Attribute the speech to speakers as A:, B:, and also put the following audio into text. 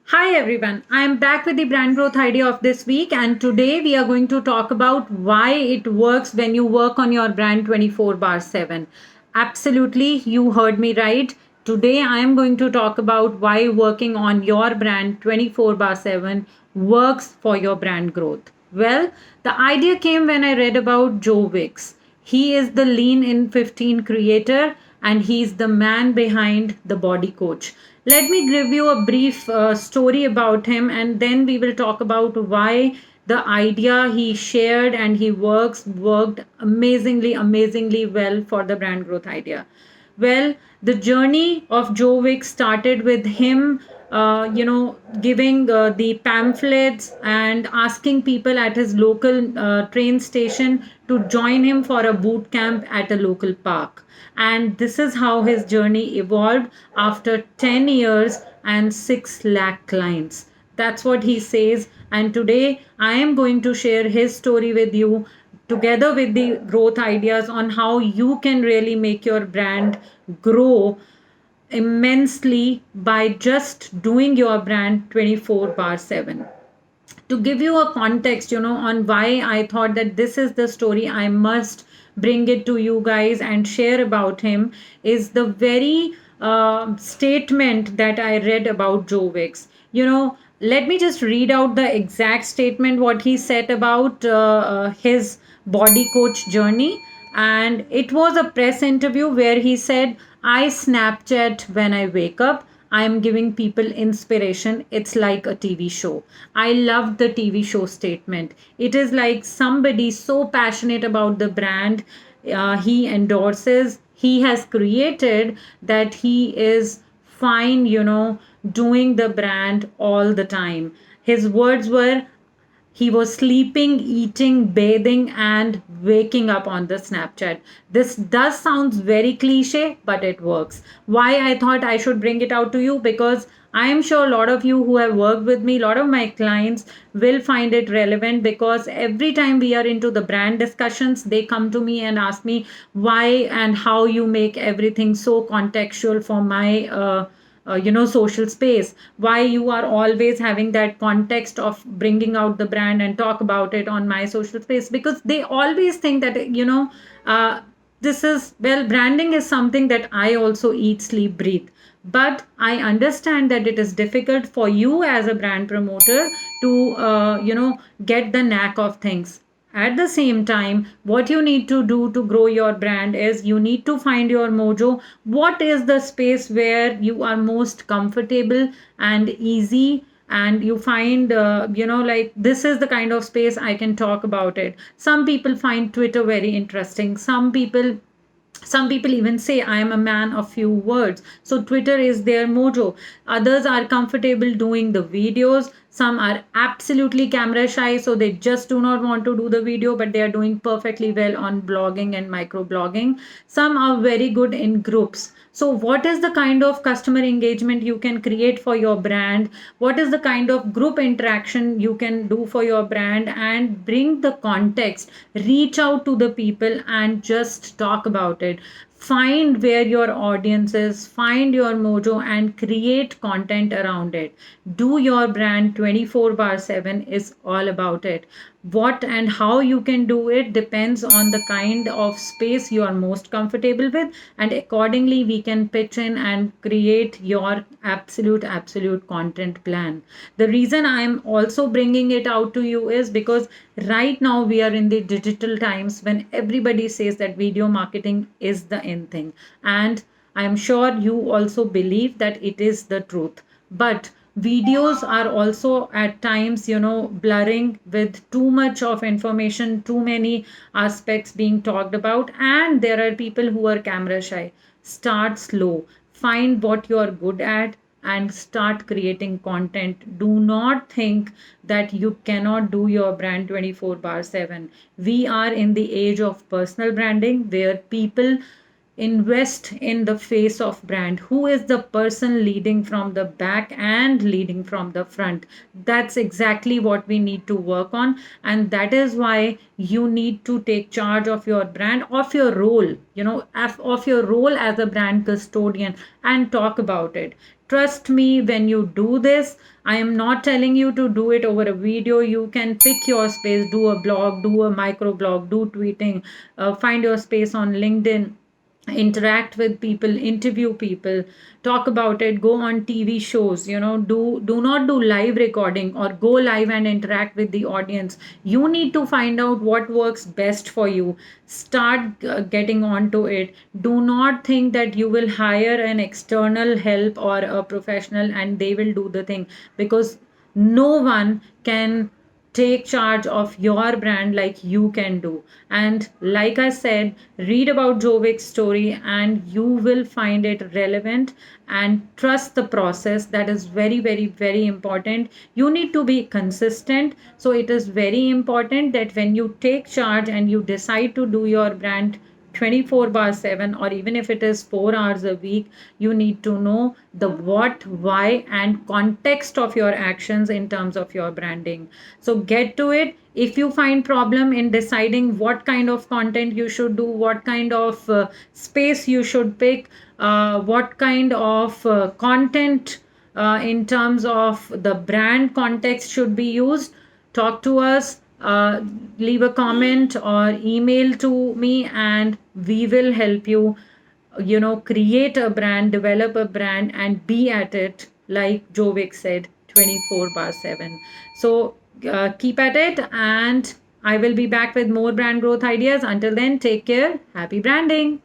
A: Hi everyone, I am back with the brand growth idea of this week, and today we are going to talk about why it works when you work on your brand 24 bar 7. Absolutely, you heard me right. Today I am going to talk about why working on your brand 24 bar 7 works for your brand growth. Well, the idea came when I read about Joe Wicks. He is the Lean in 15 creator and he's the man behind the body coach. Let me give you a brief story about him and then we will talk about why the idea he shared and he worked amazingly well for the brand growth idea. Well, the journey of Joe Wick started with him, giving the pamphlets and asking people at his local train station to join him for a boot camp at a local park. And this is how his journey evolved after 10 years and 6 lakh clients. That's what he says. And today I am going to share his story with you together with the growth ideas on how you can really make your brand grow immensely by just doing your brand 24 bar 7. To give you a context, on why I thought that this is the story I must bring it to you guys and share about him, is the very statement that I read about Joe Wicks. Let me just read out the exact statement what he said about his body coach journey. And it was a press interview where he said, I Snapchat when I wake up. I am giving people inspiration. It's like a TV show. I loved the TV show statement. It is like somebody so passionate about the brand he endorses, he has created, that he is fine, doing the brand all the time. His words were, he was sleeping, eating, bathing, and waking up on the Snapchat. This does sounds very cliche, but it works. Why I thought I should bring it out to you? Because I am sure a lot of you who have worked with me, a lot of my clients will find it relevant, because every time we are into the brand discussions, they come to me and ask me why and how you make everything so contextual for my social space, why you are always having that context of bringing out the brand and talk about it on my social space, because they always think that this is, well, branding is something that I also eat, sleep, breathe. But I understand that it is difficult for you as a brand promoter to get the knack of things. At the same time, what you need to do to grow your brand is you need to find your mojo. What is the space where you are most comfortable and easy, and you find like, this is the kind of space I can talk about it. Some people find Twitter very interesting. Some people even say I am a man of few words. So Twitter is their mojo. Others are comfortable doing the videos. Some are absolutely camera shy, so they just do not want to do the video, but they are doing perfectly well on blogging and microblogging. Some are very good in groups. So, what is the kind of customer engagement you can create for your brand? What is the kind of group interaction you can do for your brand, and bring the context? Reach out to the people and just talk about it. Find where your audience is, find your mojo, and create content around it. Do your brand 24 bar 7 is all about it. What and how you can do it depends on the kind of space you are most comfortable with, and accordingly we can pitch in and create your absolute content plan. The reason I'm also bringing it out to you is because right now we are in the digital times when everybody says that video marketing is the in thing, and I'm sure you also believe that it is the truth. But videos are also at times, blurring with too much of information, too many aspects being talked about, and there are people who are camera shy. Start slow, find what you are good at, and start creating content. Do not think that you cannot do your brand 24 bar 7. We are in the age of personal branding where people invest in the face of brand. Who is the person leading from the back and leading from the front? That's exactly what we need to work on, and that is why you need to take charge of your brand, of your role, of your role as a brand custodian, and talk about it. Trust me when you do this. I am not telling you to do it over a video. You can pick your space, do a blog, do a micro blog, do tweeting, find your space on LinkedIn, interact with people, interview people, talk about it, go on TV shows, do not do live recording or go live and interact with the audience. You need to find out what works best for you. Start getting onto it. Do not think that you will hire an external help or a professional and they will do the thing, because no one can take charge of your brand like you can do. And like I said, read about Joe Wicks' story and you will find it relevant, and trust the process. That is very, very, very important. You need to be consistent. So it is very important that when you take charge and you decide to do your brand 24 bar 7, or even if it is 4 hours a week, you need to know the what, why, and context of your actions in terms of your branding. So get to it. If you find problem in deciding what kind of content you should do, what kind of space you should pick, what kind of content in terms of the brand context should be used, talk to us, leave a comment or email to me, and we will help you, create a brand, develop a brand, and be at it, like Joe Wick said, 24 bar 7. So keep at it, and I will be back with more brand growth ideas. Until then, take care. Happy branding.